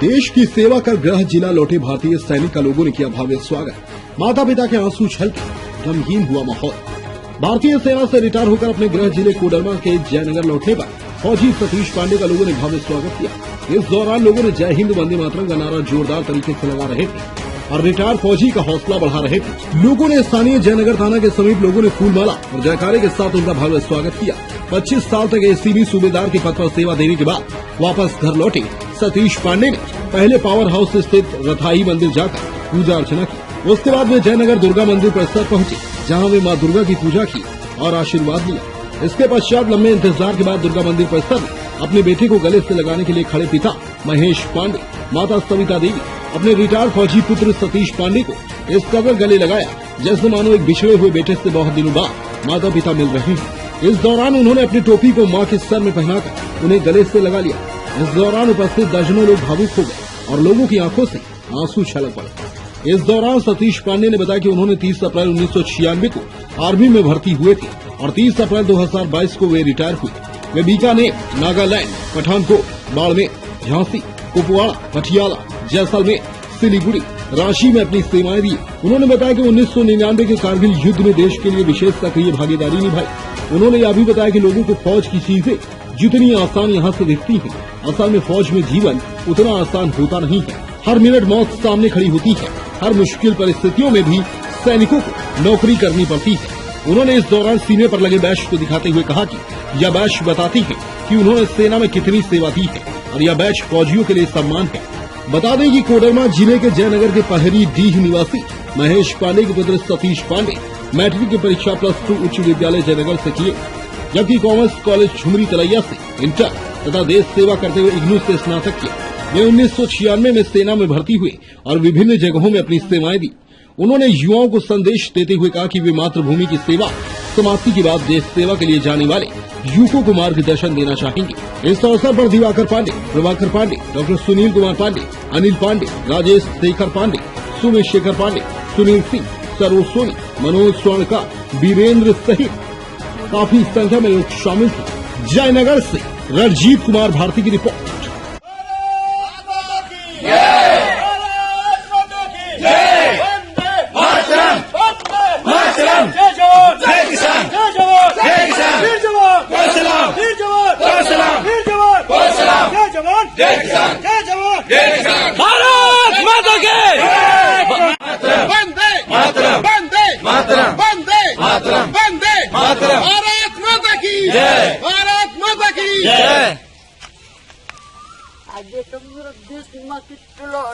देश की सेवा कर गृह जिला लौटे भारतीय सैनिक का लोगों ने किया भव्य स्वागत। माता पिता के आंसू छलके गमगीन हुआ माहौल। भारतीय सेना से रिटायर होकर अपने गृह जिले कोडरमा के जयनगर लौटने पर फौजी सतीश पांडे का लोगों ने भव्य स्वागत किया। इस दौरान लोगों ने जय हिंद वंदे मातरम का नारा जोरदार तरीके से लगा रहे थे और रिटायर फौजी का हौसला बढ़ा रहे थे। लोगों ने स्थानीय जयनगर थाना के समीप लोगों ने फूलमाला और जयकारे के साथ उनका भव्य स्वागत किया। 25 साल तक एसीबी सूबेदार के पद पर सेवा देने के बाद वापस घर लौटे सतीश पांडे ने पहले पावर हाउस स्थित रथाई मंदिर जाकर पूजा अर्चना की। उसके बाद वे जयनगर दुर्गा मंदिर परिसर पहुंचे, जहां वे मां दुर्गा की पूजा की और आशीर्वाद लिया। इसके पश्चात लंबे इंतजार के बाद दुर्गा मंदिर परिसर में अपने बेटे को गले से लगाने के लिए खड़े पिता महेश पांडे, माता सविता देवी अपने रिटायर फौजी पुत्र सतीश पांडे को इस कदर गले लगाया जैसे मानो एक बिछड़े हुए बेटे से बहुत दिनों बाद माता पिता मिल रहे हैं। इस दौरान उन्होंने अपनी टोपी को मां के सर में पहनाकर उन्हें गले से लगा लिया। इस दौरान उपस्थित दर्जनों लोग भावुक हो गए और लोगों की आंखों से आंसू छलक पड़े। इस दौरान सतीश पांडे ने बताया कि उन्होंने 30 अप्रैल 1996 को आर्मी में भर्ती हुए थे और 30 अप्रैल 2022 को वे रिटायर हुए। वे बीकानेर, नागालैंड, पठानकोट, बाड़मेर, झांसी, कुपवाड़ा, पटियाला, जैसलमेर, सिलीगुड़ी, रांची में अपनी सेवाएं दी। उन्होंने बताया कि 1999 के कारगिल युद्ध में देश के लिए विशेष सक्रिय भागीदारी निभाई। उन्होंने यह भी बताया कि लोगों को फौज की चीजें जितनी आसान यहाँ से दिखती हैं, असल में फौज में जीवन उतना आसान होता नहीं है। हर मिनट मौत सामने खड़ी होती है। हर मुश्किल परिस्थितियों में भी सैनिकों को नौकरी करनी पड़ती है। उन्होंने इस दौरान सीने पर लगे बैच को दिखाते हुए कहा कि यह बैच बताती है कि उन्होंने सेना में कितनी सेवा दी है और यह बैच फौजियों के लिए सम्मान है। बता दें कि कोडरमा जिले के जयनगर के पहरी डीह निवासी महेश पांडे के पुत्र सतीश पांडे मैट्रिक की परीक्षा +2 उच्च विद्यालय जयनगर से किए, जबकि कॉमर्स कॉलेज झुमरी तलैया से इंटर तथा देश सेवा करते हुए इग्नू से स्नातक किया। वे 1996 में सेना में भर्ती हुए और विभिन्न जगहों में अपनी सेवाएं दी। उन्होंने युवाओं को संदेश देते हुए कहा कि वे मातृभूमि की सेवा समाप्ति के बाद देश सेवा के लिए जाने वाले युवकों को मार्गदर्शन देना चाहेंगे। इस अवसर पर दिवाकर पांडे, प्रभाकर पांडे, डॉक्टर सुनील कुमार पांडे, अनिल पांडे, राजेश शेखर पांडे, सुमेश शेखर पांडे, सुनील सिंह, सरोज सोनी, मनोज स्वर्णकार, वीरेंद्र सहित काफी संख्या में लोग शामिल थे। जयनगर से रणजीत कुमार भारती की रिपोर्ट। भारत माता की वंदे मातरम, वंदे मातरम, वंदे मातरम, वंदे मातरम, भारत माता की जय, भारत माता की जय। आज तुम्हारा देश माँ की चलो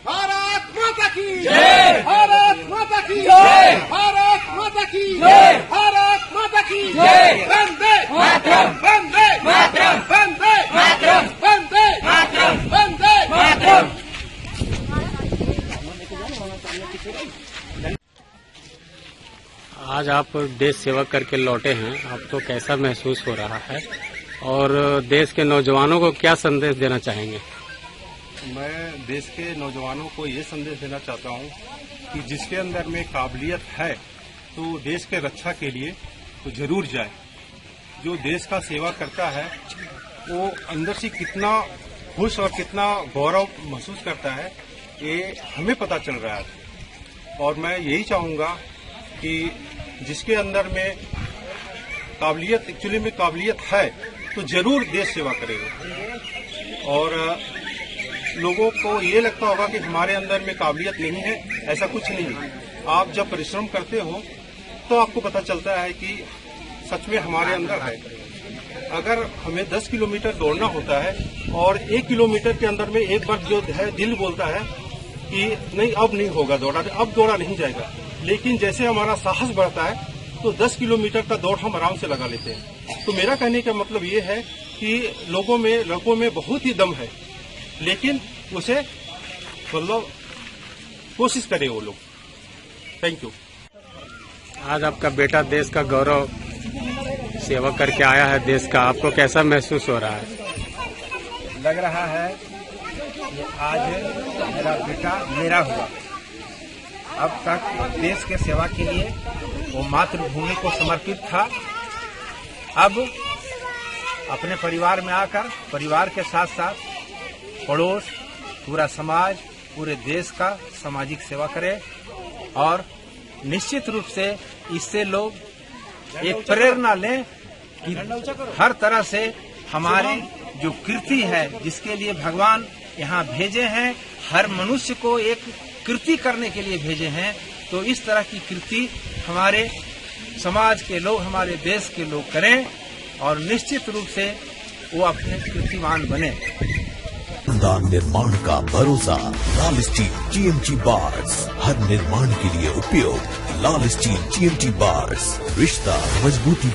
भारत माता की जय, भारत माता की जय, भारत माता की जय, भारत माता की जय, वंदे मातरम, वंदे मातरम, वंदे मातरम, वंदे मातरम, वंदे मातरम। आज आप देश सेवा करके लौटे हैं, आपको कैसा महसूस हो रहा है और देश के नौजवानों को क्या संदेश देना चाहेंगे? मैं देश के नौजवानों को ये संदेश देना चाहता हूँ कि जिसके अंदर में काबिलियत है तो देश के रक्षा के लिए तो जरूर जाए। जो देश का सेवा करता है वो अंदर से कितना खुश और कितना गौरव महसूस करता है ये हमें पता चल रहा है। और मैं यही चाहूँगा कि जिसके अंदर में काबिलियत एक्चुअली में काबिलियत है तो जरूर देश सेवा करेगा। और लोगों को ये लगता होगा कि हमारे अंदर में काबिलियत नहीं है, ऐसा कुछ नहीं। आप जब परिश्रम करते हो तो आपको पता चलता है कि सच में हमारे अंदर है। अगर हमें 10 किलोमीटर दौड़ना होता है और 1 किलोमीटर के अंदर में एक बार जो है दिल बोलता है कि नहीं अब नहीं होगा दौड़ा, अब दौड़ा नहीं जाएगा। लेकिन जैसे हमारा साहस बढ़ता है तो 10 किलोमीटर का दौड़ हम आराम से लगा लेते हैं। तो मेरा कहने का मतलब ये है कि लड़कों में बहुत ही दम है, लेकिन उसे मतलब कोशिश करे वो लोग। Thank you. आज आपका बेटा देश का गौरव सेवा करके आया है देश का, आपको कैसा महसूस हो रहा है? लग रहा है कि आज मेरा बेटा मेरा हुआ। अब तक देश के सेवा के लिए वो मातृभूमि को समर्पित था। अब अपने परिवार में आकर परिवार के साथ साथ पड़ोस, पूरा समाज, पूरे देश का सामाजिक सेवा करे और निश्चित रूप से इससे लोग एक प्रेरणा लें कि हर तरह से हमारी जो कृति है जिसके लिए भगवान यहाँ भेजे हैं, हर मनुष्य को एक कृति करने के लिए भेजे हैं, तो इस तरह की कृति हमारे समाज के लोग, हमारे देश के लोग करें और निश्चित रूप से वो अपने कीर्तिमान बने। शानदार निर्माण का भरोसा लाल स्टील TMT बार्स, हर निर्माण के लिए उपयोग लाल स्टील TMT बार्स, रिश्ता मजबूती